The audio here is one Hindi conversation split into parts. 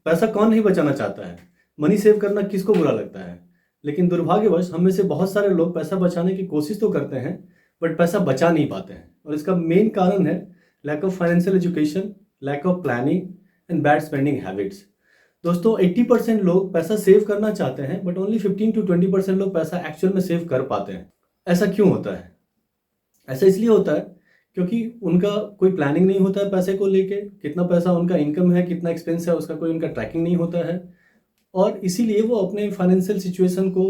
पैसा कौन नहीं बचाना चाहता है? मनी सेव करना किसको बुरा लगता है? लेकिन दुर्भाग्यवश हम में से बहुत सारे लोग पैसा बचाने की कोशिश तो करते हैं बट पैसा बचा नहीं पाते हैं, और इसका मेन कारण है lack of financial education, lack of planning and bad spending habits. दोस्तों 80% लोग पैसा सेव करना चाहते हैं बट ओनली 15 to 20% लोग पैसा एक्चुअल में सेव कर पाते हैं। ऐसा क्यों होता है? ऐसा इसलिए होता है क्योंकि उनका कोई प्लानिंग नहीं होता है पैसे को लेके, कितना पैसा उनका इनकम है, कितना एक्सपेंस है, उसका कोई उनका ट्रैकिंग नहीं होता है, और इसीलिए वो अपने फाइनेंशियल सिचुएशन को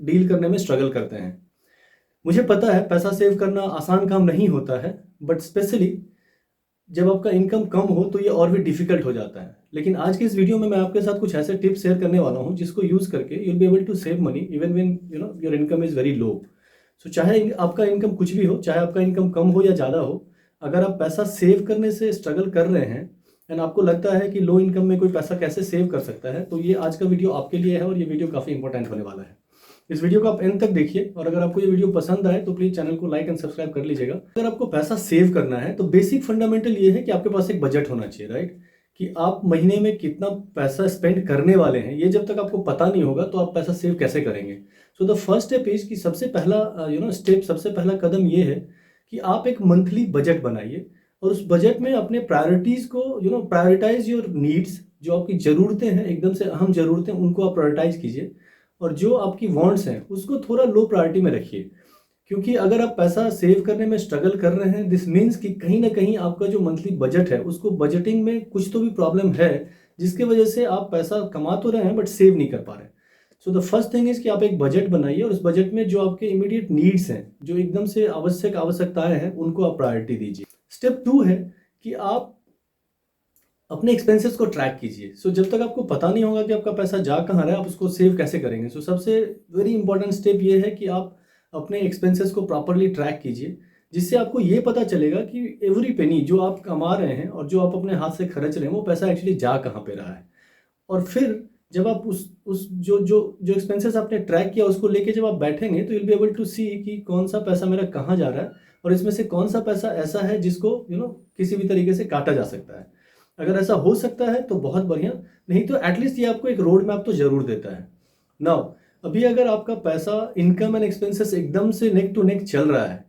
डील करने में स्ट्रगल करते हैं। मुझे पता है पैसा सेव करना आसान काम नहीं होता है, बट स्पेशली जब आपका इनकम कम हो तो ये और भी डिफिकल्ट हो जाता है। लेकिन आज की इस वीडियो में मैं आपके साथ कुछ ऐसे टिप्स शेयर करने वाला हूँ जिसको यूज़ करके you will be able to save money even when your income is very low. So चाहे आपका इनकम कुछ भी हो, चाहे आपका इनकम कम हो या ज़्यादा हो, अगर आप पैसा सेव करने से स्ट्रगल कर रहे हैं एंड आपको लगता है कि लो इनकम में कोई पैसा कैसे सेव कर सकता है, तो ये आज का वीडियो आपके लिए है और ये वीडियो काफ़ी इंपॉर्टेंट होने वाला है। इस वीडियो को आप एंड तक देखिए, और अगर आपको ये वीडियो पसंद आए तो प्लीज़ चैनल को लाइक एंड सब्सक्राइब कर लीजिएगा। अगर आपको पैसा सेव करना है तो बेसिक फंडामेंटल ये है कि आपके पास एक बजट होना चाहिए, राइट? कि आप महीने में कितना पैसा स्पेंड करने वाले हैं, ये जब तक आपको पता नहीं होगा तो आप पैसा सेव कैसे करेंगे। So the first step is कि सबसे पहला सबसे पहला कदम ये है कि आप एक मंथली बजट बनाइए, और उस बजट में अपने प्रायोरिटीज़ को प्रायोरिटाइज योर नीड्स। जो आपकी ज़रूरतें हैं, एकदम से अहम ज़रूरतें, उनको आप प्रायोरिटाइज कीजिए, और जो आपकी वांट्स हैं उसको थोड़ा लो प्रायोरिटी में रखिए। क्योंकि अगर आप पैसा सेव करने में स्ट्रगल कर रहे हैं, दिस मीन्स कि कहीं ना कहीं आपका जो मंथली बजट है उसको बजटिंग में कुछ तो भी प्रॉब्लम है, जिसके वजह से आप पैसा कमा तो रहे हैं बट सेव नहीं कर पा रहे। So the first thing is कि आप एक बजट बनाइए, और उस बजट में जो आपके इमीडिएट नीड्स हैं, जो एकदम से आवश्यकताएं हैं, उनको आप प्रायोरिटी दीजिए। स्टेप 2 है कि आप अपने एक्सपेंसेस को ट्रैक कीजिए। सो जब तक आपको पता नहीं होगा कि आपका पैसा जा कहाँ रहा है, आप उसको सेव कैसे करेंगे। सो सबसे वेरी इंपॉर्टेंट स्टेप ये है कि आप अपने एक्सपेंसेस को प्रॉपरली ट्रैक कीजिए, जिससे आपको ये पता चलेगा कि एवरी पेनी जो आप कमा रहे हैं और जो आप अपने हाथ से खर्च रहे हैं, वो पैसा एक्चुअली जा कहाँ पे रहा है। और फिर जब आप उस जो जो जो एक्सपेंसेस आपने ट्रैक किया उसको लेके जब आप बैठेंगे तो you'll be able to see कि कौन सा पैसा मेरा कहाँ जा रहा है, और इसमें से कौन सा पैसा ऐसा है जिसको किसी भी तरीके से काटा जा सकता है। अगर ऐसा हो सकता है तो बहुत बढ़िया, नहीं तो एटलीस्ट ये आपको एक रोड मैप तो जरूर देता है। नाउ अभी अगर आपका पैसा इनकम एंड एक्सपेंसेस एकदम से नेक टू नेक चल रहा है,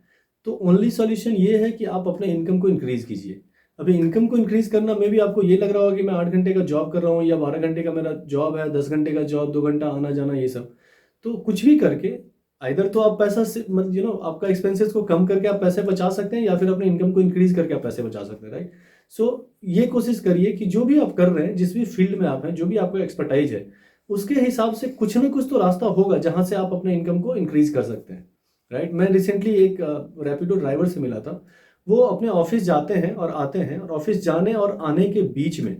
तो ओनली सॉल्यूशन ये है कि आप अपने इनकम को इंक्रीज कीजिए। अभी इनकम को इंक्रीज करना में भी आपको ये लग रहा होगा कि मैं 8 घंटे का जॉब कर रहा हूँ या 12 घंटे का मेरा जॉब है, 10 घंटे का जॉब, 2 घंटा आना जाना, ये सब। तो कुछ भी करके इधर तो आप पैसा से आपका एक्सपेंसेस को कम करके आप पैसे बचा सकते हैं, या फिर अपने इनकम को इंक्रीज करके आप पैसे बचा सकते हैं, राइट? सो ये कोशिश करिए कि जो भी आप कर रहे हैं, जिस भी फील्ड में आप हैं, जो भी आपका एक्सपर्टाइज है, उसके हिसाब से कुछ ना कुछ तो रास्ता होगा जहां से आप अपने इनकम को इंक्रीज कर सकते हैं, राइट? मैं रिसेंटली एक रैपिडो ड्राइवर से मिला था। वो अपने ऑफिस जाते हैं और आते हैं, और ऑफिस जाने और आने के बीच में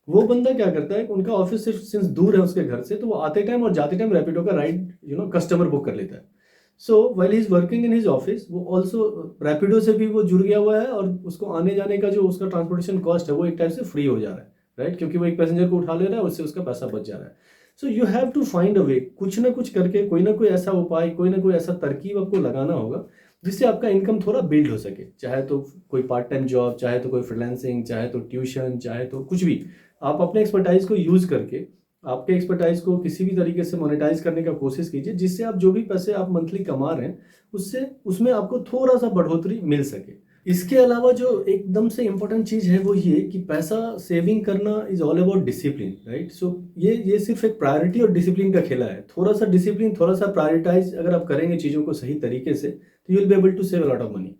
वो बंदा क्या करता है, उनका ऑफिस सिर्फ सिंस दूर है उसके घर से, तो वो आते टाइम और जाते टाइम रैपिडो का राइड कस्टमर बुक कर लेता है। So while he is working in his office, वो ऑल्सो रैपिडो से भी वो जुड़ गया हुआ है, और उसको आने जाने का जो उसका ट्रांसपोर्टेशन कॉस्ट है वो एक टाइप से फ्री हो जा रहा है, राइट? क्योंकि वो एक पैसेंजर को उठा ले रहा है, उससे उसका पैसा बच जा रहा है। So you have to find a way, कुछ ना कुछ करके, कोई ना कोई ऐसा उपाय, कोई ना कोई ऐसा तरकीब आपको लगाना होगा जिससे आपका इनकम थोड़ा बिल्ड हो सके। चाहे तो कोई पार्ट टाइम जॉब, चाहे तो कोई फ्रीलांसिंग, चाहे तो ट्यूशन, चाहे तो कुछ भी। आप अपने एक्सपर्टाइज को यूज करके आपके एक्सपर्टाइज को किसी भी तरीके से मोनेटाइज करने का कोशिश कीजिए, जिससे आप जो भी पैसे आप मंथली कमा रहे हैं उससे उसमें आपको थोड़ा सा बढ़ोतरी मिल सके। इसके अलावा जो एकदम से इंपॉर्टेंट चीज़ है वो ये कि पैसा सेविंग करना is all about discipline, right? So ये सिर्फ एक प्रायोरिटी और डिसिप्लिन का खेला है। थोड़ा सा डिसिप्लिन, थोड़ा सा प्रायोरिटाइज अगर आप करेंगे चीज़ों को सही तरीके से, तो you will be able to save a lot of money.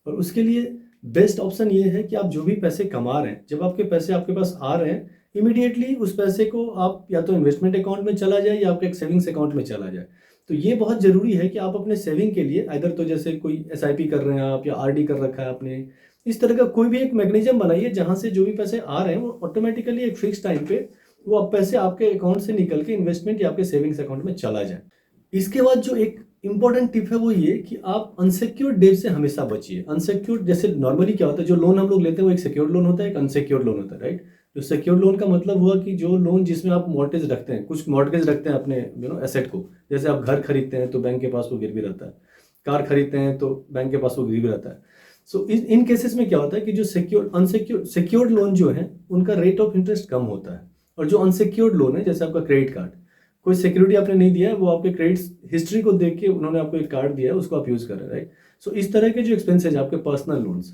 और उसके लिए बेस्ट ऑप्शन ये है कि आप जो भी पैसे कमा रहे हैं, जब आपके पैसे आपके पास आ रहे हैं, इमीडिएटली उस पैसे को आप या तो इन्वेस्टमेंट अकाउंट में चला जाए या आपके एक सेविंग्स अकाउंट में चला जाए। तो ये बहुत ज़रूरी है कि आप अपने सेविंग के लिए इधर तो जैसे कोई एसआईपी कर रहे हैं आप, या आरडी कर रखा है आपने, इस तरह का कोई भी एक मैकेनिज्म बनाइए जहां से जो भी पैसे आ रहे हैं वो ऑटोमेटिकली एक फिक्स टाइम पे वो आप पैसे आपके अकाउंट से निकल के इन्वेस्टमेंट या आपके सेविंग्स अकाउंट में चला जाए। इसके बाद जो एक इंपॉर्टेंट टिप है वो ये कि आप अनसिक्योर्ड डेट से हमेशा बचिए। अनसिक्योर्ड, जैसे नॉर्मली क्या होता है, जो लोन हम लोग लेते हैं वो एक सिक्योर्ड लोन होता है, एक अनसिक्योर्ड लोन होता है, राइट? जो सिक्योर्ड लोन का मतलब हुआ कि जो लोन जिसमें आप मॉर्गेज रखते हैं, कुछ मॉर्गेज रखते हैं अपने एसेट को। जैसे आप घर खरीदते हैं तो बैंक के पास वो गिरवी रहता है, कार खरीदते हैं तो बैंक के पास वो गिरवी रहता है। सो इन केसेस में क्या होता है कि जो सिक्योर्ड लोन जो है उनका रेट ऑफ इंटरेस्ट कम होता है, और जो अनसिक्योर्ड लोन है, जैसे आपका क्रेडिट कार्ड, कोई सिक्योरिटी आपने नहीं दिया है, वो आपके क्रेडिट हिस्ट्री को देख के उन्होंने आपको एक कार्ड दिया है, उसको आप यूज़ कर रहे हैं, राइट। सो इस तरह के जो एक्सपेंसेज आपके पर्सनल लोन्स,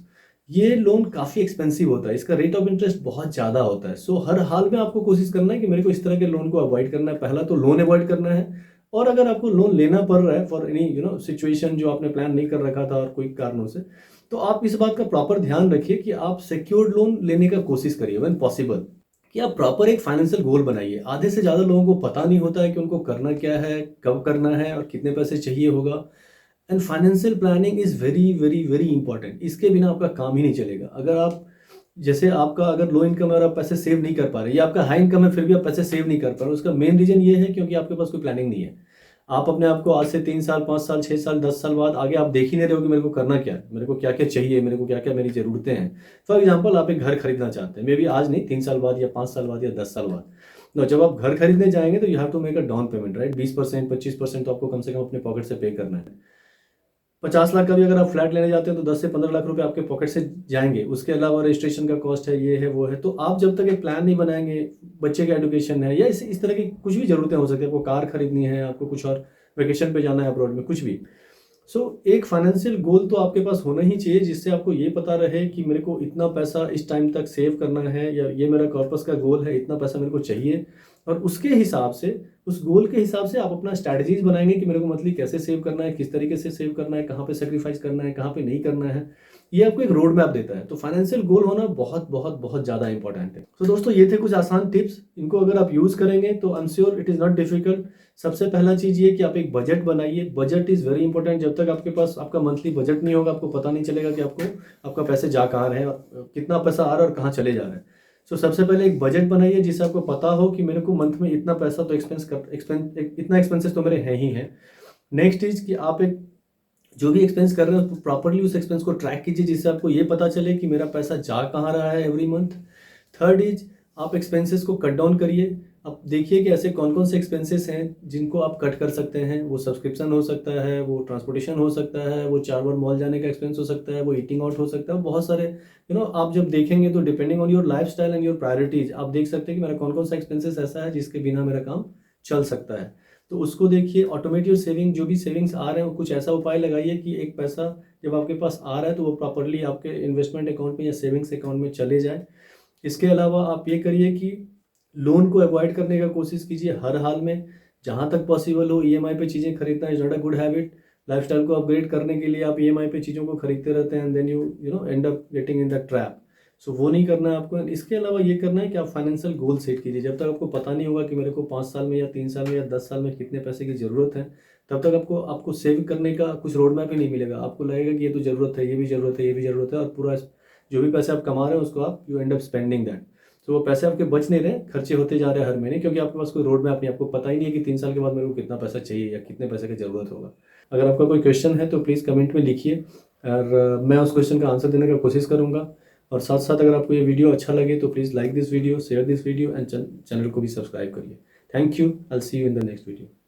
ये लोन काफ़ी एक्सपेंसिव होता है, इसका रेट ऑफ इंटरेस्ट बहुत ज़्यादा होता है। सो हर हाल में आपको कोशिश करना है कि मेरे को इस तरह के लोन को अवॉइड करना है। पहला तो लोन अवॉइड करना है, और अगर आपको लोन लेना पड़ रहा है फॉर एनी सिचुएशन जो आपने प्लान नहीं कर रखा था और कोई कारणों से, तो आप इस बात का प्रॉपर ध्यान रखिए कि आप सिक्योर्ड लोन लेने का कोशिश करिए व्हेन पॉसिबल, कि आप प्रॉपर एक फाइनेंशियल गोल बनाइए। आधे से ज़्यादा लोगों को पता नहीं होता है कि उनको करना क्या है, कब करना है और कितने पैसे चाहिए होगा। And financial planning is very very very important. इसके बिना आपका काम ही नहीं चलेगा। अगर आप, जैसे आपका अगर लो इनकम है और आप पैसे सेव नहीं कर पा रहे, या आपका हाई इनकम है फिर भी आप पैसे सेव नहीं कर पा रहे, उसका मेन रीज़न ये है क्योंकि आपके पास कोई प्लानिंग नहीं है। आप अपने आप को आज से 3 साल, 5 साल, 6 साल, 10 साल बाद आगे आप देख ही नहीं रहे हो कि मेरे को करना क्या है, मेरे को क्या क्या चाहिए, मेरे को क्या क्या मेरी ज़रूरतें हैं। फॉर एग्जाम्पल, आप एक घर खरीदना चाहते हैं, मे बी आज नहीं, 3 साल बाद या 5 साल बाद या 10 साल बाद। तो जब आप घर खरीदने जाएंगे तो you have to make a down payment, right. 20%, 25% तो आपको कम से कम अपने पॉकेट से पे करना है। 50 लाख का भी अगर आप फ्लैट लेने जाते हैं तो 10 से 15 लाख रुपए आपके पॉकेट से जाएंगे। उसके अलावा रजिस्ट्रेशन का कॉस्ट है, ये है, वो है। तो आप जब तक एक प्लान नहीं बनाएंगे, बच्चे का एजुकेशन है या इस तरह की कुछ भी ज़रूरतें हो सकती है, आपको कार खरीदनी है, आपको कुछ और वेकेशन पे जाना है अब्रॉड में, कुछ भी। सो एक फाइनेंशियल गोल तो आपके पास होना ही चाहिए, जिससे आपको ये पता रहे कि मेरे को इतना पैसा इस टाइम तक सेव करना है, या ये मेरा कॉर्पस का गोल है, इतना पैसा मेरे को चाहिए। और उसके हिसाब से, उस गोल के हिसाब से आप अपना स्ट्रैटेजीज बनाएंगे कि मेरे को मंथली कैसे सेव करना है, किस तरीके से सेव करना है, कहाँ पे सेक्रीफाइस करना है, कहाँ पे नहीं करना है। ये आपको एक रोड मैप देता है। तो फाइनेंशियल गोल होना बहुत बहुत बहुत ज़्यादा इंपॉर्टेंट है। तो दोस्तों, ये थे कुछ आसान टिप्स। इनको अगर आप यूज़ करेंगे तो I am sure it is not difficult. सबसे पहला चीज़ ये कि आप एक बजट बनाइए। Budget is very important. जब तक आपके पास आपका मंथली बजट नहीं होगा, आपको पता नहीं चलेगा कि आपका पैसे जा कहाँ रहे हैं, कितना पैसा आ रहा है और कहाँ चले जा रहे हैं। सो सबसे पहले एक बजट बनाइए जिससे आपको पता हो कि मेरे को मंथ में इतना पैसा तो इतना एक्सपेंसेस तो मेरे हैं ही हैं। नेक्स्ट इज कि आप एक जो भी एक्सपेंस कर रहे हो प्रॉपरली उस एक्सपेंस को ट्रैक कीजिए, जिससे आपको ये पता चले कि मेरा पैसा जा कहाँ रहा है एवरी मंथ। थर्ड इज, आप एक्सपेंसेस को कट डाउन करिए। अब देखिए कि ऐसे कौन कौन से एक्सपेंसेस हैं जिनको आप कट कर सकते हैं। वो सब्सक्रिप्शन हो सकता है, वो ट्रांसपोर्टेशन हो सकता है, वो 4 बार मॉल जाने का एक्सपेंस हो सकता है, वो ईटिंग आउट हो सकता है, बहुत सारे आप जब देखेंगे तो depending on your life style and your priorities आप देख सकते हैं कि मेरा कौन कौन सा एक्सपेंसेस ऐसा है जिसके बिना मेरा काम चल सकता है। तो उसको देखिए। ऑटोमेट योर सेविंग, जो भी सेविंग्स आ रहे हैं कुछ ऐसा उपाय लगाइए कि एक पैसा जब आपके पास आ रहा है तो वो प्रॉपरली आपके इन्वेस्टमेंट अकाउंट में या सेविंग्स अकाउंट में चले जाए। इसके अलावा आप ये करिए कि लोन को अवॉइड करने का कोशिश कीजिए हर हाल में। जहाँ तक पॉसिबल हो ईएमआई पे चीज़ें खरीदना is not a good habit. Lifestyle को अपग्रेड करने के लिए आप ईएमआई पे चीज़ों को खरीदते रहते हैं and then you know end up getting in the trap. So वो नहीं करना है आपको। इसके अलावा ये करना है कि आप फाइनेंशियल गोल सेट कीजिए। जब तक आपको पता नहीं होगा कि मेरे को 5 साल में या 3 साल में या 10 साल में कितने पैसे की ज़रूरत है, तब तक आपको सेव करने का कुछ रोड मैप ही नहीं मिलेगा। आपको लगेगा कि ये तो ज़रूरत है, ये भी ज़रूरत है, ये भी ज़रूरत है, और पूरा जो भी पैसे आप कमा रहे हैं उसको आप you and up spending that. तो वो पैसे आपके बच नहीं रहे, खर्चे होते जा रहे हैं हर महीने, क्योंकि आपके पास कोई रोड मैप नहीं। आपको पता ही नहीं है कि 3 साल के बाद मेरे को कितना पैसा चाहिए या कितने पैसे की ज़रूरत होगा। अगर आपका कोई क्वेश्चन है तो प्लीज़ कमेंट में लिखिए, और मैं उस क्वेश्चन का आंसर देने का कोशिश करूँगा। और साथ साथ अगर आपको ये वीडियो अच्छा लगे तो please like this video, share this video and channel को भी सब्सक्राइब करिए। Thank you. I will see you in the next video.